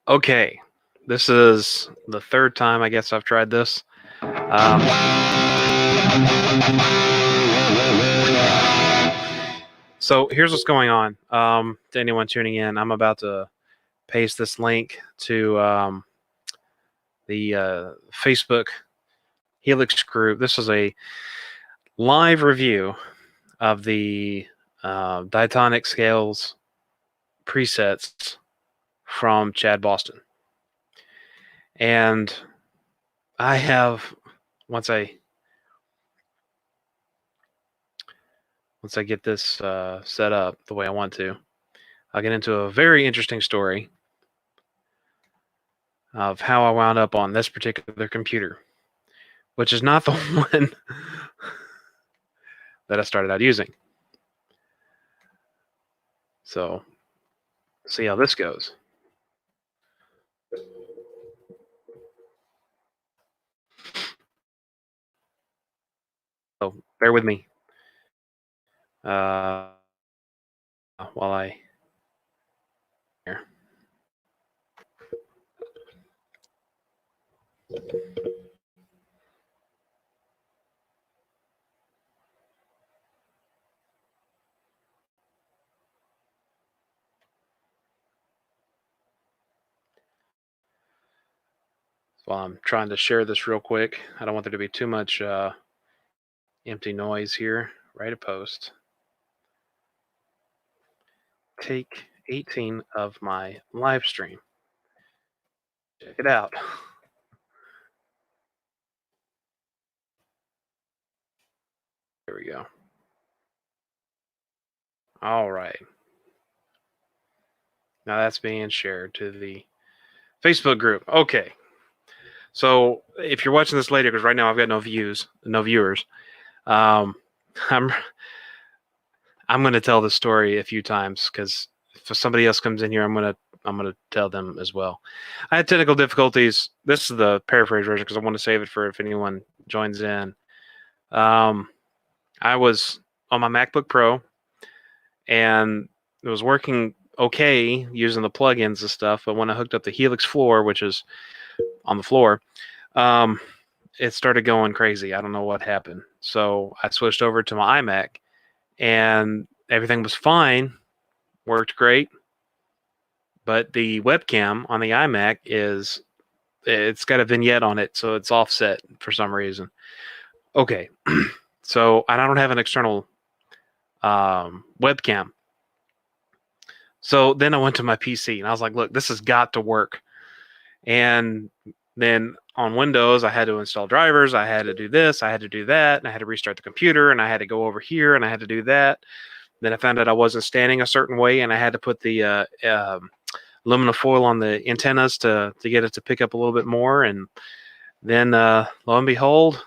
Okay, this is the third time I guess I've tried this. So here's what's going on. To anyone tuning in, I'm about to paste this link to the Facebook Helix group. This is a live review of the Diatonic scales presets from Chad Boston. And I have, once I get this set up the way I want to, I'll get into a very interesting story of how I wound up on this particular computer, which is not the one that I started out using. So, see how this goes. So, bear with me while I here. While I'm trying to share this real quick, I don't want there to be too much empty noise here. Write a post. Take 18 of my live stream. Check it out. There we go. All right. Now that's being shared to the Facebook group. Okay. So if you're watching this later, because right now I've got no viewers, I'm going to tell the story a few times because if somebody else comes in here, I'm going to tell them as well. I had technical difficulties. This is the paraphrase version because I want to save it for if anyone joins in. I was on my MacBook Pro, and it was working okay using the plugins and stuff. But when I hooked up the Helix floor, which is on the floor, it started going crazy. I don't know what happened. So I switched over to my iMac, and everything was fine, worked great. But the webcam on the iMac it's got a vignette on it, so it's offset for some reason. Okay, so I don't have an external webcam. So then I went to my PC, and I was like, look, this has got to work. And then on Windows, I had to install drivers. I had to do this. I had to do that. And I had to restart the computer. And I had to go over here. And I had to do that. Then I found out I wasn't standing a certain way. And I had to put the aluminum foil on the antennas to get it to pick up a little bit more. And then lo and behold,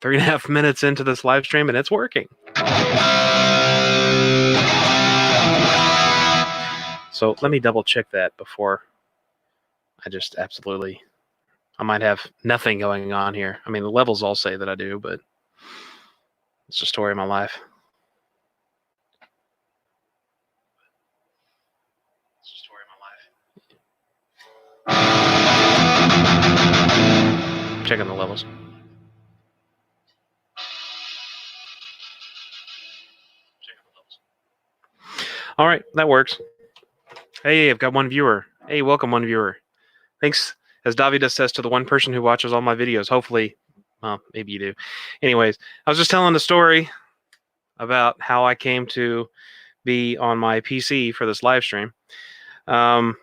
3.5 minutes into this live stream, and it's working. So let me double check that before I just absolutely... I might have nothing going on here. I mean, the levels all say that I do, but it's the story of my life. It's the story of my life. Checking the levels. All right, that works. Hey, I've got one viewer. Hey, welcome, one viewer. Thanks, as Davida says, to the one person who watches all my videos. Hopefully, well, maybe you do. Anyways, I was just telling the story about how I came to be on my PC for this live stream. But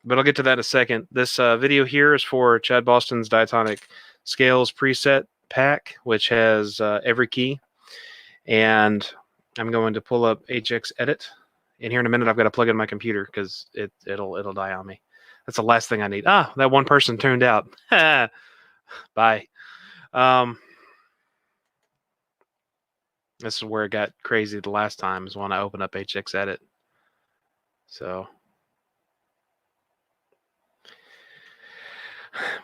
I'll get to that in a second. This video here is for Chad Boston's Diatonic Scales preset pack, which has every key. And I'm going to pull up HX Edit. And here in a minute, I've got to plug in my computer because it'll die on me. That's the last thing I need. Ah, that one person tuned out. Bye. This is where it got crazy the last time, is when I opened up HX Edit. So,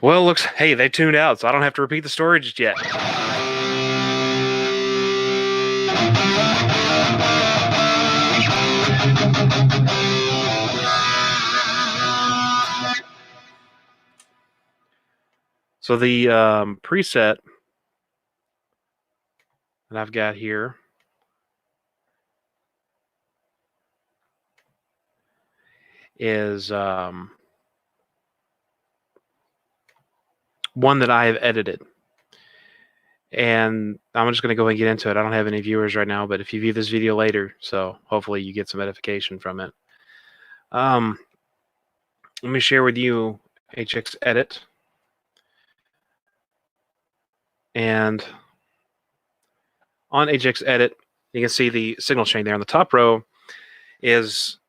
well, looks, hey, they tuned out, so I don't have to repeat the story just yet. So the preset that I've got here is one that I have edited. And I'm just going to go and get into it. I don't have any viewers right now, but if you view this video later, so hopefully you get some edification from it. Let me share with you HX Edit. And on HX Edit, you can see the signal chain there. On the top row is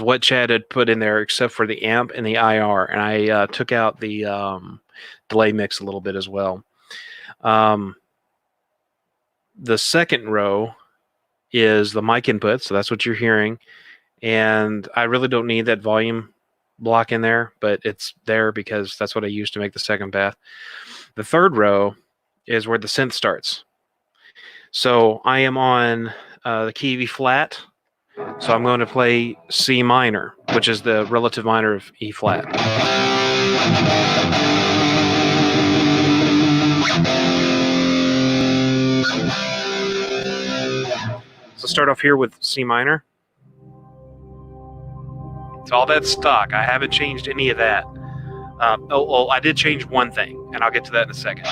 what Chad had put in there, except for the amp and the IR. And I took out the delay mix a little bit as well. The second row is the mic input, so that's what you're hearing. And I really don't need that volume block in there, but it's there because that's what I used to make the second path. The third row is where the synth starts. So I am on the key of E flat. So I'm going to play C minor, which is the relative minor of E flat. So start off here with C minor. So all that's stock. I haven't changed any of that. I did change one thing, and I'll get to that in a second.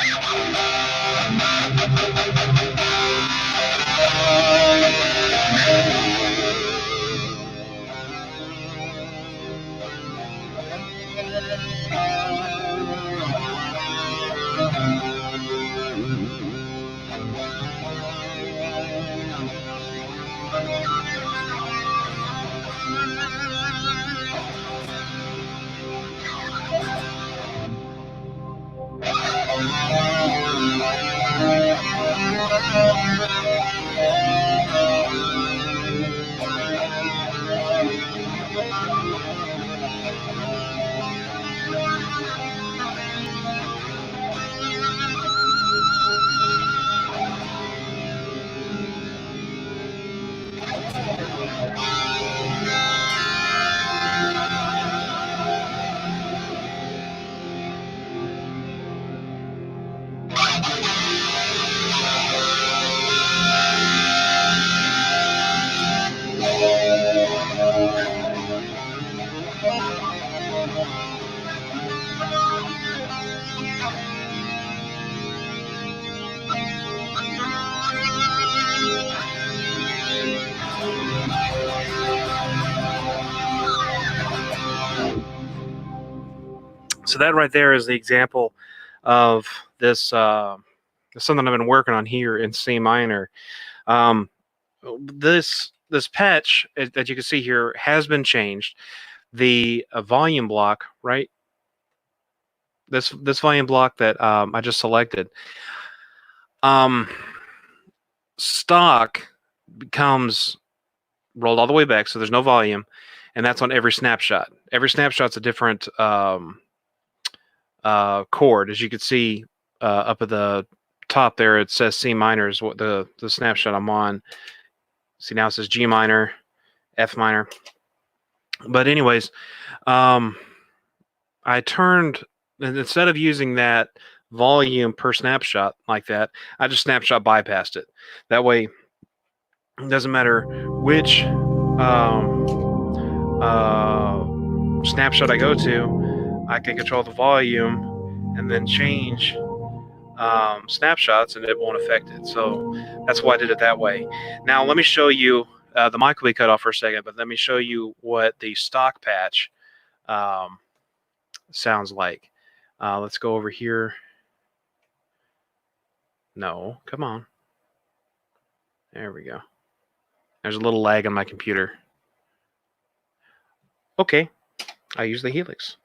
So that right there is the example of this something I've been working on here in C minor. This patch that you can see here has been changed. The volume block, right? This volume block that I just selected, stock becomes rolled all the way back, so there's no volume, and that's on every snapshot. Every snapshot's a different chord. As you can see up at the top there, it says C minor is what the snapshot I'm on. See, now it says G minor, F minor. But anyways, I turned, instead of using that volume per snapshot like that, I just snapshot bypassed it. That way, it doesn't matter which snapshot I go to, I can control the volume and then change snapshots, and it won't affect it. So that's why I did it that way. Now let me show you, the mic will be cut off for a second, but let me show you what the stock patch sounds like. Let's go over here. No, come on. There we go. There's a little lag on my computer. Okay, I use the Helix.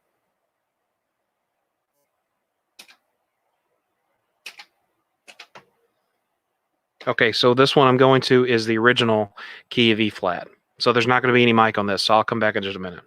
Okay, so this one I'm going to is the original key of E flat. So there's not going to be any mic on this, so I'll come back in just a minute.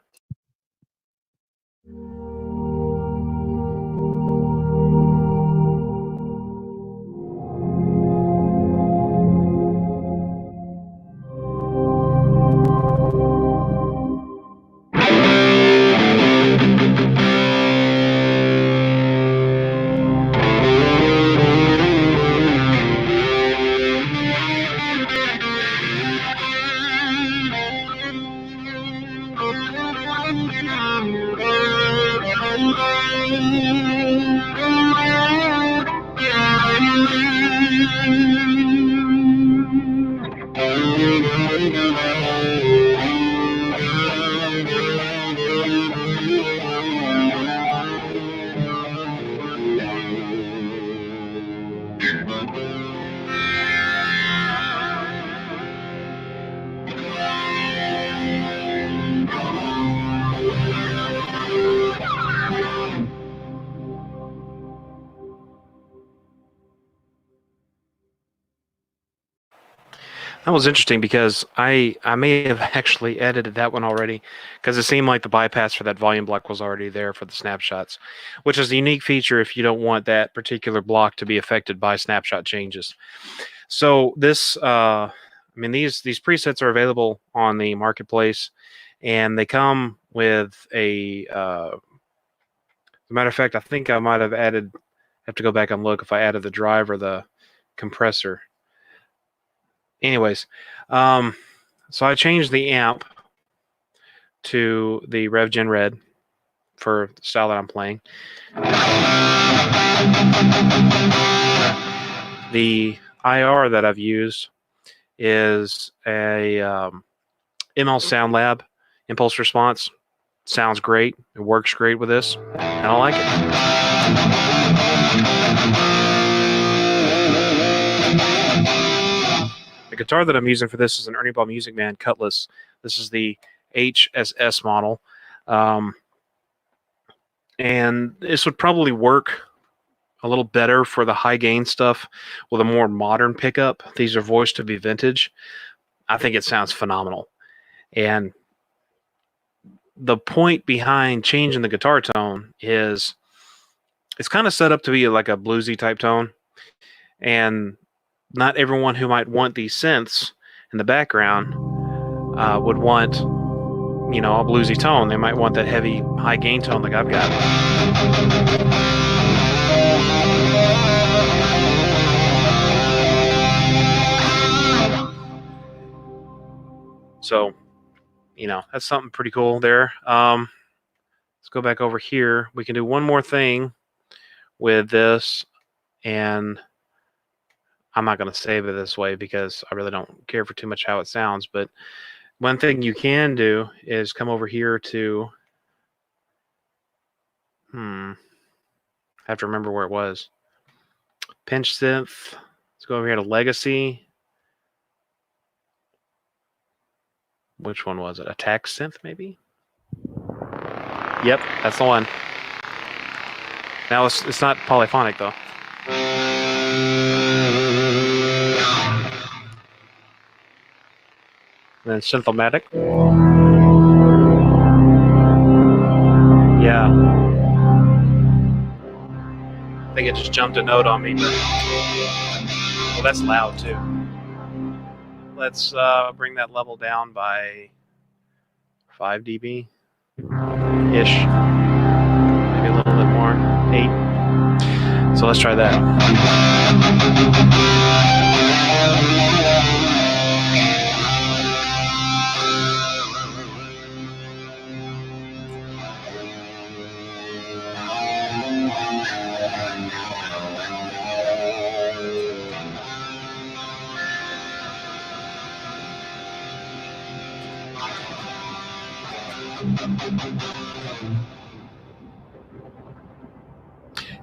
That was interesting because I may have actually edited that one already because it seemed like the bypass for that volume block was already there for the snapshots, which is a unique feature if you don't want that particular block to be affected by snapshot changes. So this, I mean, these presets are available on the marketplace, and they come with a. As a matter of fact, I think I might have added. Have to go back and look if I added the drive or the compressor. Anyways, so I changed the amp to the RevGen Red for the style that I'm playing. The IR that I've used is a ML Sound Lab impulse response. Sounds great. It works great with this, and I like it. The guitar that I'm using for this is an Ernie Ball Music Man Cutlass. This is the HSS model. And this would probably work a little better for the high gain stuff with a more modern pickup. These are voiced to be vintage. I think it sounds phenomenal. And the point behind changing the guitar tone is it's kind of set up to be like a bluesy type tone. And not everyone who might want these synths in the background would want, you know, a bluesy tone. They might want that heavy high gain tone like I've got. So, you know, that's something pretty cool there. Let's go back over here. We can do one more thing with this, and I'm not going to save it this way because I really don't care for too much how it sounds. But one thing you can do is come over here to, I have to remember where it was. Pinch Synth. Let's go over here to Legacy. Which one was it? Attack Synth, maybe? Yep, that's the one. Now it's not polyphonic, though. And then Synthomatic. Yeah. I think it just jumped a note on me. But... well, that's loud, too. Let's bring that level down by 5 dB ish, maybe a little bit more, 8. So let's try that.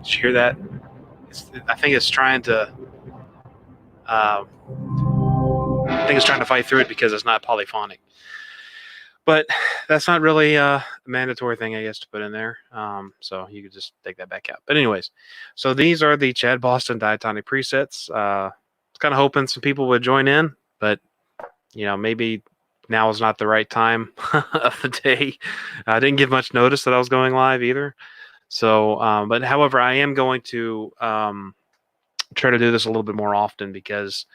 Did you hear that? I think it's trying to. I think it's trying to fight through it because it's not polyphonic. But that's not really a mandatory thing, I guess, to put in there. So you could just take that back out. But anyways, so these are the Chad Boston Diatonic presets. I was kind of hoping some people would join in, but you know, maybe now is not the right time of the day. I didn't give much notice that I was going live either. So, but however, I am going to try to do this a little bit more often because,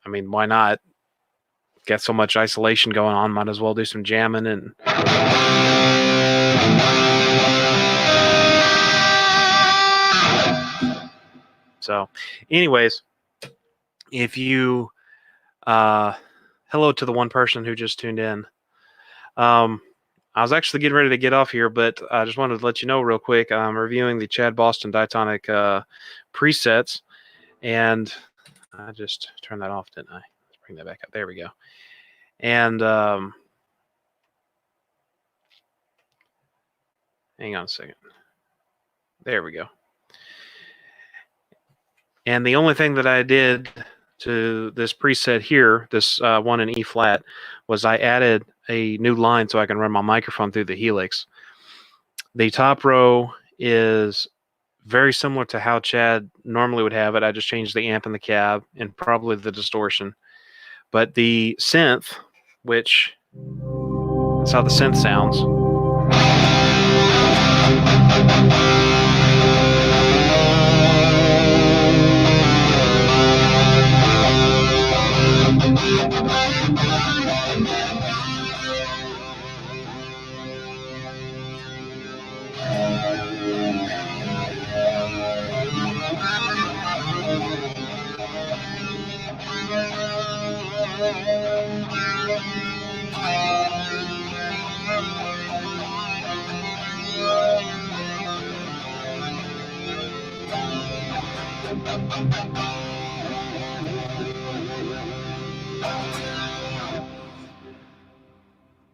I mean, why not? Got so much isolation going on, might as well do some jamming and. So, anyways, if you, hello to the one person who just tuned in. I'm I was actually getting ready to get off here, but I just wanted to let you know real quick. I'm reviewing the Chad Boston Diatonic presets, and I just turned that off, didn't I? Let's bring that back up. There we go. And hang on a second. There we go. And the only thing that I did to this preset here, this one in E flat, was I added a new line so I can run my microphone through the Helix. The top row is very similar to how Chad normally would have it. I just changed the amp and the cab and probably the distortion. But the synth, which that's how the synth sounds.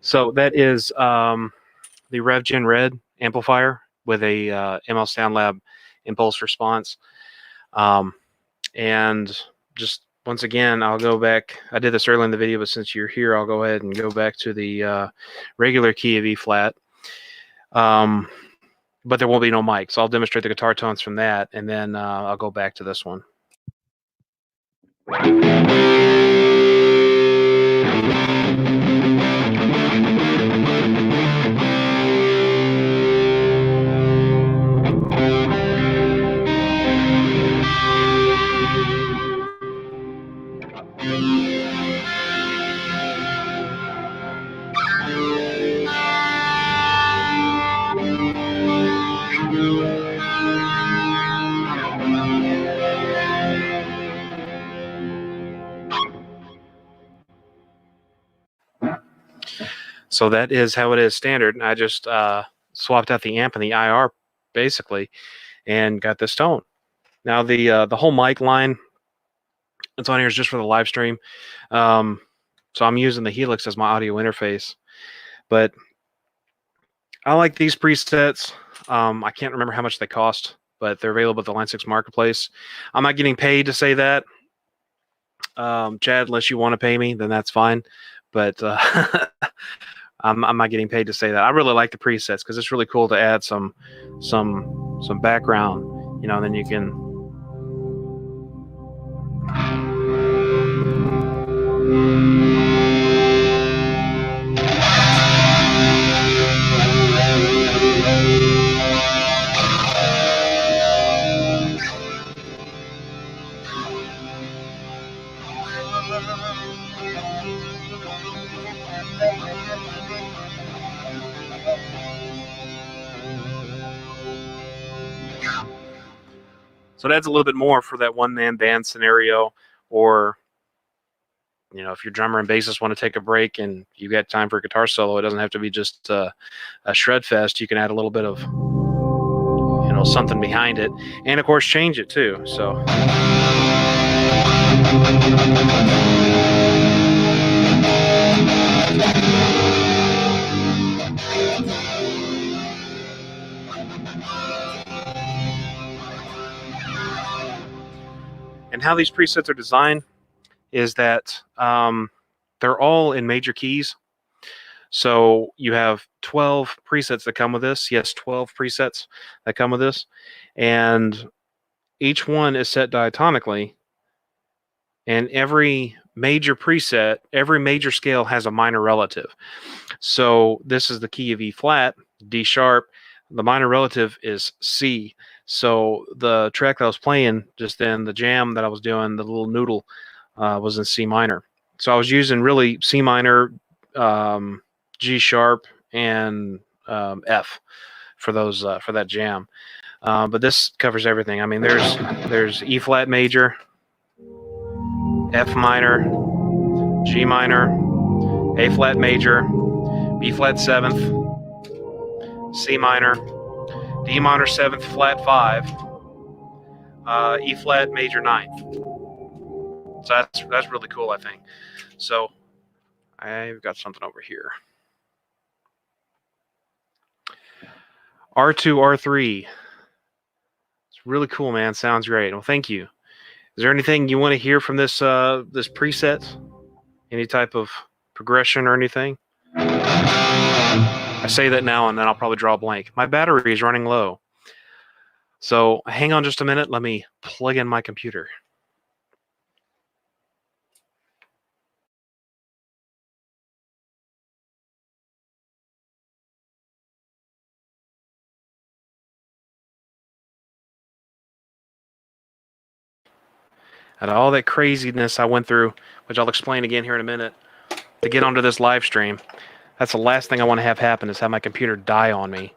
So that is the RevGen Red amplifier with a ML SoundLab impulse response. And just once again, I'll go back. I did this early in the video, but since you're here, I'll go ahead and go back to the regular key of E flat. But there won't be no mic, so I'll demonstrate the guitar tones from that, and then I'll go back to this one. So that is how it is standard. I just swapped out the amp and the IR basically, and got this tone. Now the whole mic line that's on here is just for the live stream. So I'm using the Helix as my audio interface. But I like these presets. I can't remember how much they cost, but they're available at the Line 6 Marketplace. I'm not getting paid to say that. Chad, unless you want to pay me, then that's fine. But I'm not getting paid to say that. I really like the presets because it's really cool to add some background, you know, and then you can. So that's a little bit more for that one-man band scenario, or you know, if your drummer and bassist want to take a break and you got time for a guitar solo, it doesn't have to be just a shred fest. You can add a little bit of, you know, something behind it, and of course change it too. So. And how these presets are designed is that they're all in major keys. So you have 12 presets that come with this. Yes, 12 presets that come with this. And each one is set diatonically. And every major preset, every major scale has a minor relative. So this is the key of E flat, D sharp. The minor relative is C. So the track that I was playing just then, the jam that I was doing, the little noodle, was in C minor. So I was using really C minor, G sharp, and F for those for that jam. But this covers everything. I mean, there's E flat major, F minor, G minor, A flat major, B flat seventh, C minor, D minor 7th, flat 5, E flat major 9th. So that's really cool, I think. So I've got something over here. R2, R3. It's really cool, man. Sounds great. Well, thank you. Is there anything you want to hear from this this preset? Any type of progression or anything? I say that now and then I'll probably draw a blank. My battery is running low. So hang on just a minute. Let me plug in my computer. Out of all that craziness I went through, which I'll explain again here in a minute, to get onto this live stream, that's the last thing I want to have happen is have my computer die on me.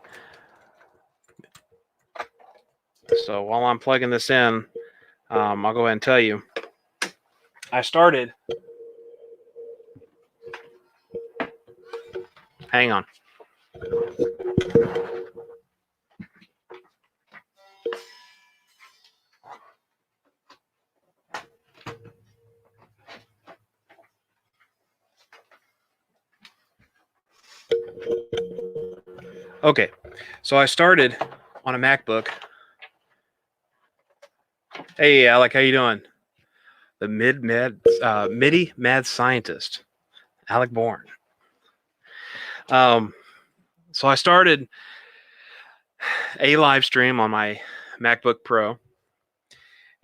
So while I'm plugging this in, I'll go ahead and tell you. I started. Hang on. Okay, so I started on a MacBook. Hey, Alec, how you doing? The MIDI mad scientist, Alec Bourne. So I started a live stream on my MacBook Pro,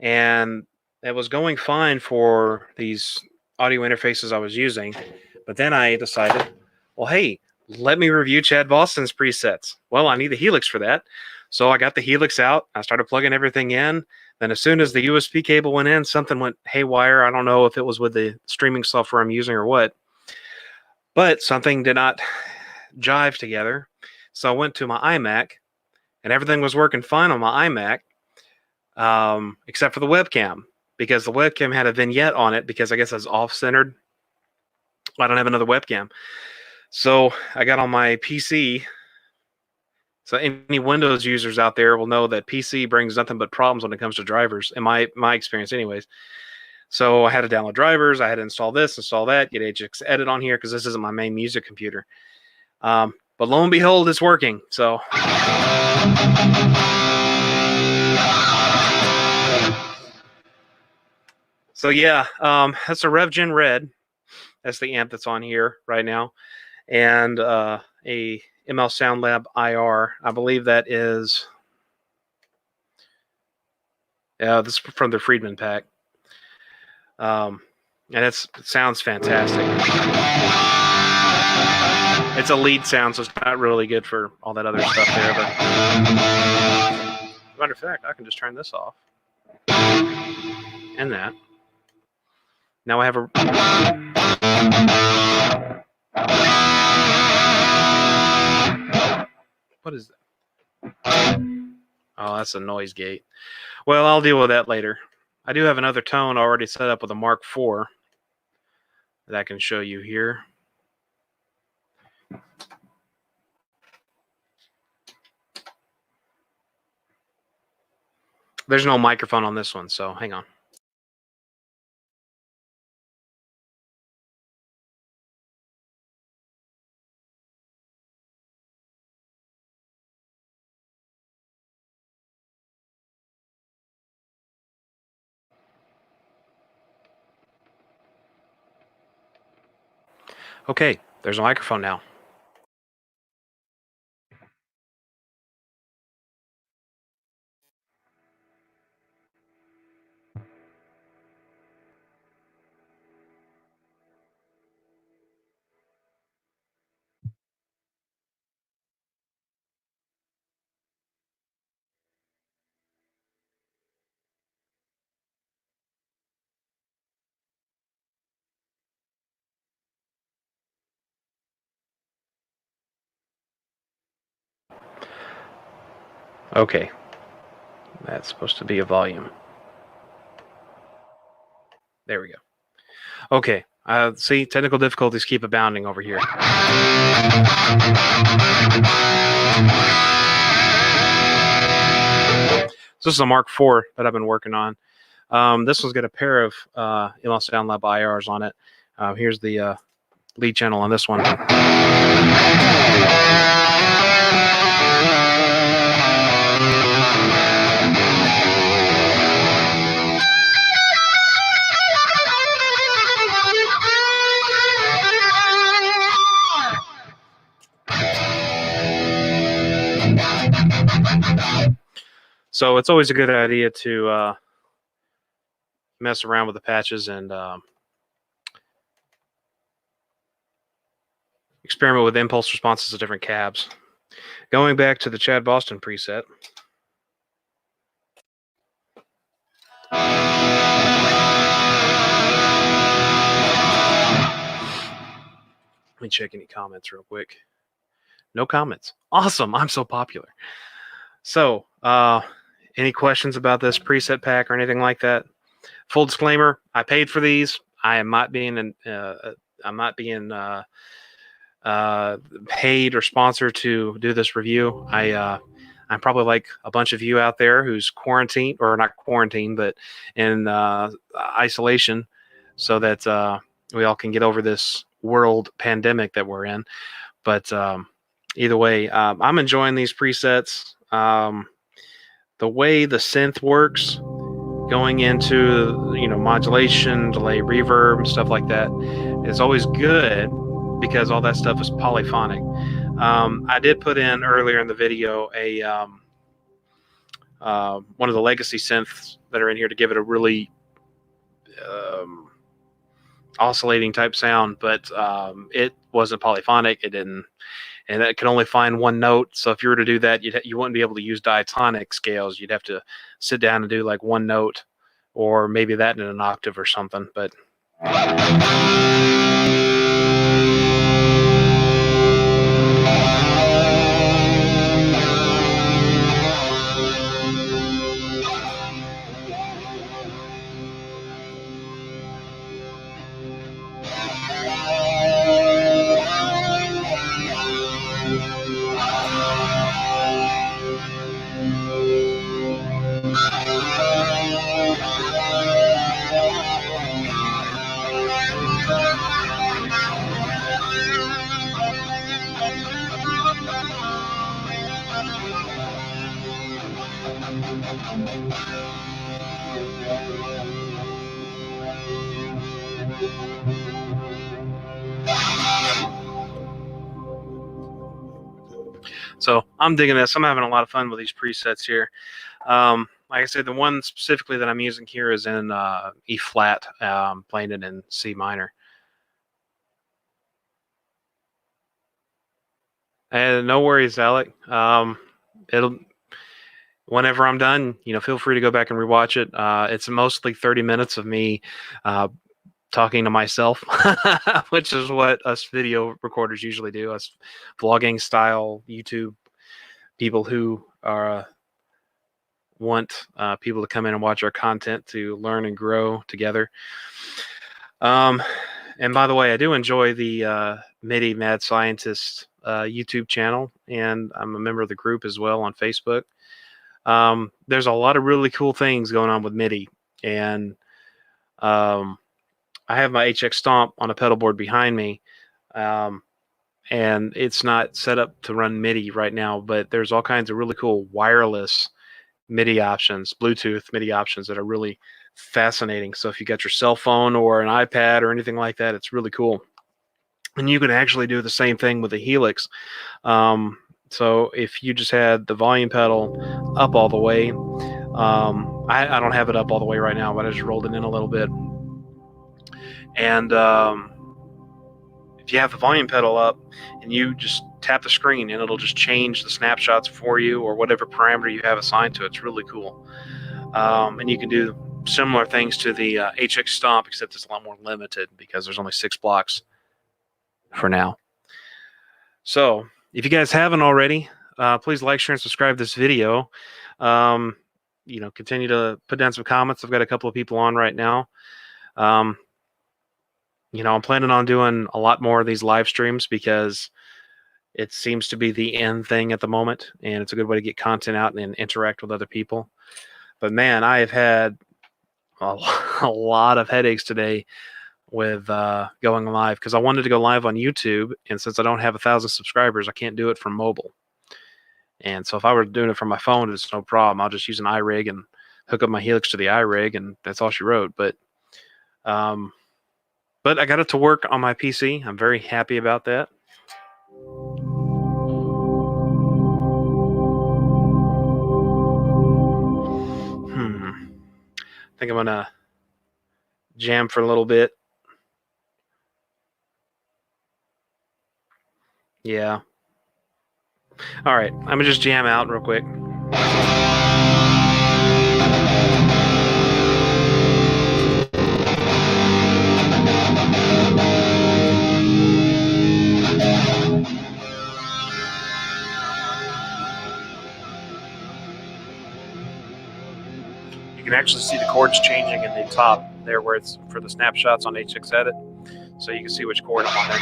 and it was going fine for these audio interfaces I was using. But then I decided, well, hey, let me review Chad Boston's presets. Well, I need the Helix for that. So I got the Helix out. I started plugging everything in. Then as soon as the USB cable went in, something went haywire. I don't know if it was with the streaming software I'm using or what. But something did not jive together. So I went to my iMac, and everything was working fine on my iMac, except for the webcam, because the webcam had a vignette on it because I guess it's off-centered. I don't have another webcam. So I got on my PC. So any Windows users out there will know that PC brings nothing but problems when it comes to drivers, in my experience anyways. So I had to download drivers. I had to install this, install that, get Ajax Edit on here because this isn't my main music computer. But lo and behold, it's working. So yeah, that's a RevGen Red. That's the amp that's on here right now. And a ML Sound Lab IR. I believe that is, this is from the Friedman pack. And it sounds fantastic. It's a lead sound, so it's not really good for all that other stuff there. But matter of fact, I can just turn this off. And that. Now I have a... What is that? Oh, that's a noise gate. Well, I'll deal with that later. I do have another tone already set up with a Mark IV that I can show you here. There's no microphone on this one, so hang on. Okay, there's a microphone now. Okay, that's supposed to be a volume. There we go. Okay, See, technical difficulties keep abounding over here. So this is a Mark IV that I've been working on. This one's got a pair of ML Sound Lab IRs on it. Here's the lead channel on this one. So it's always a good idea to mess around with the patches and experiment with impulse responses to different cabs. Going back to the Chad Boston preset. Let me check any comments real quick. No comments. Awesome. I'm so popular. So, any questions about this preset pack or anything like that? Full disclaimer: I paid for these. I am not being paid or sponsored to do this review. I'm probably like a bunch of you out there who's quarantined, or not quarantined, but in isolation, so that we all can get over this world pandemic that we're in. But either way, I'm enjoying these presets. The way the synth works, going into modulation, delay, reverb, and stuff like that, is always good because all that stuff is polyphonic. I did put in earlier in the video a one of the legacy synths that are in here to give it a really oscillating type sound, but it wasn't polyphonic. It didn't. And it can only find one note. So if you were to do that, you wouldn't be able to use diatonic scales. You'd have to sit down and do like one note, or maybe that in an octave or something. But so I'm digging this. I'm having a lot of fun with these presets here. Like I said, the one specifically that I'm using here is in E flat, playing it in C minor. And no worries, Alec. Whenever I'm done, feel free to go back and rewatch it. It's mostly 30 minutes of me talking to myself, which is what us video recorders usually do. Us vlogging style YouTube people who are want people to come in and watch our content to learn and grow together. And by the way, I do enjoy the MIDI Mad Scientist YouTube channel, and I'm a member of the group as well on Facebook. There's a lot of really cool things going on with MIDI, and I have my HX Stomp on a pedal board behind me, and it's not set up to run MIDI right now, but there's all kinds of really cool wireless MIDI options, Bluetooth MIDI options that are really fascinating. So if you got your cell phone or an iPad or anything like that, it's really cool. And you can actually do the same thing with the Helix. So if you just had the volume pedal up all the way, I don't have it up all the way right now, but I just rolled it in a little bit. And if you have the volume pedal up and you just tap the screen, and it'll just change the snapshots for you or whatever parameter you have assigned to it. It's really cool. And you can do similar things to the HX Stomp, except it's a lot more limited because there's only 6 blocks for now. So if you guys haven't already, please like, share, and subscribe to this video. Continue to put down some comments. I've got a couple of people on right now. I'm planning on doing a lot more of these live streams because it seems to be the end thing at the moment, and it's a good way to get content out and interact with other people. But man, I have had a, a lot of headaches today with going live because I wanted to go live on YouTube, and since I don't have 1,000 subscribers, I can't do it from mobile. And so if I were doing it from my phone, it's no problem. I'll just use an iRig and hook up my Helix to the iRig, and that's all she wrote. Um, but I got it to work on my PC. I'm very happy about that. I think I'm gonna jam for a little bit. Yeah. All right. I'm gonna just jam out real quick. You can actually see the chords changing in the top there where it's for the snapshots on H6 Edit. So you can see which chord I'm on there.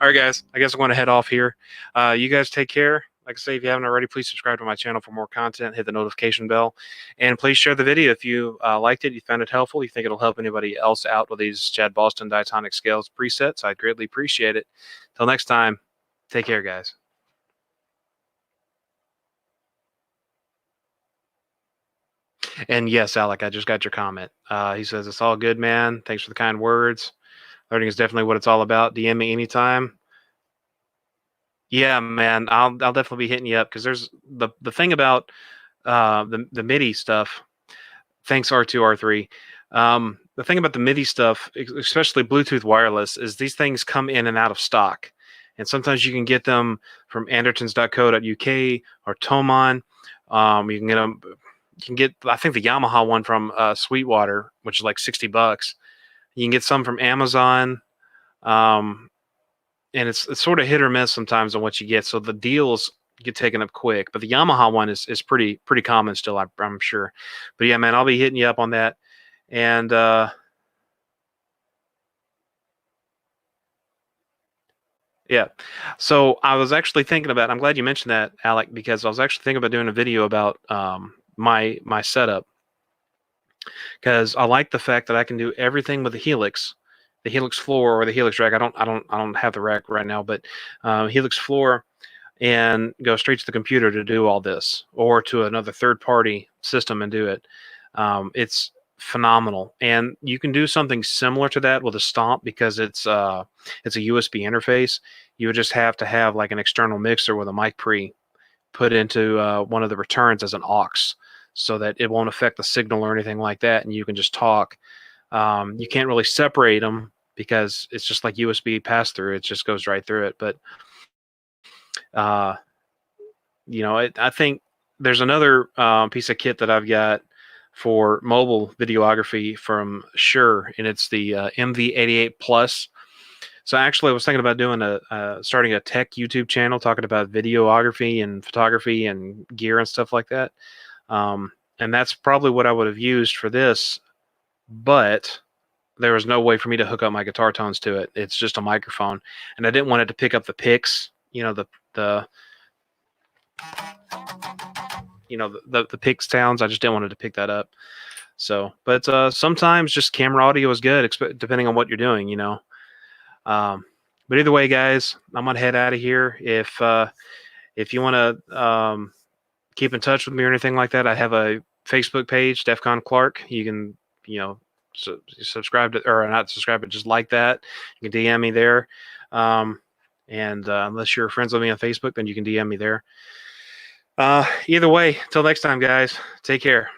All right, guys, I guess I'm going to head off here. You guys take care. Like I say, if you haven't already, please subscribe to my channel for more content. Hit the notification bell. And please share the video if you liked it, you found it helpful, you think it'll help anybody else out with these Chad Boston Diatonic scales presets. I'd greatly appreciate it. Till next time, take care, guys. And yes, Alec, I just got your comment. He says, it's all good, man. Thanks for the kind words. Learning is definitely what it's all about. DM me anytime. Yeah, man, I'll definitely be hitting you up because there's the thing about the MIDI stuff. Thanks R2 R3. The thing about the MIDI stuff, especially Bluetooth wireless, is these things come in and out of stock, and sometimes you can get them from andertons.co.uk or Tomon. You can get them. You can get, I think, the Yamaha one from Sweetwater, which is like $60. You can get some from Amazon. And it's sort of hit or miss sometimes on what you get. So the deals get taken up quick, but the Yamaha one is pretty common still, I'm sure. But yeah, man, I'll be hitting you up on that. And yeah, so I was actually thinking about, I'm glad you mentioned that, Alec, because I was actually thinking about doing a video about my setup, because I like the fact that I can do everything with the Helix floor or the Helix rack. I don't have the rack right now, but Helix floor, and go straight to the computer to do all this, or to another third-party system and do it. It's phenomenal, and you can do something similar to that with a Stomp because it's a USB interface. You would just have to have like an external mixer with a mic pre put into one of the returns as an aux, so that it won't affect the signal or anything like that, and you can just talk. You can't really separate them because it's just like USB pass through. It just goes right through it. But I think there's another piece of kit that I've got for mobile videography from Shure, and it's the MV88 Plus. So actually, I was thinking about doing starting a tech YouTube channel talking about videography and photography and gear and stuff like that. And that's probably what I would have used for this, but there was no way for me to hook up my guitar tones to it. It's just a microphone, and I didn't want it to pick up the picks, the picks sounds. I just didn't want it to pick that up. So, but sometimes just camera audio is good, depending on what you're doing, But either way, guys, I'm gonna head out of here. If you want to keep in touch with me or anything like that, I have a Facebook page, DefCon Clark. You can, subscribe to, or not subscribe, but just like that. You can DM me there. And unless you're friends with me on Facebook, then you can DM me there. Either way, till next time, guys, take care.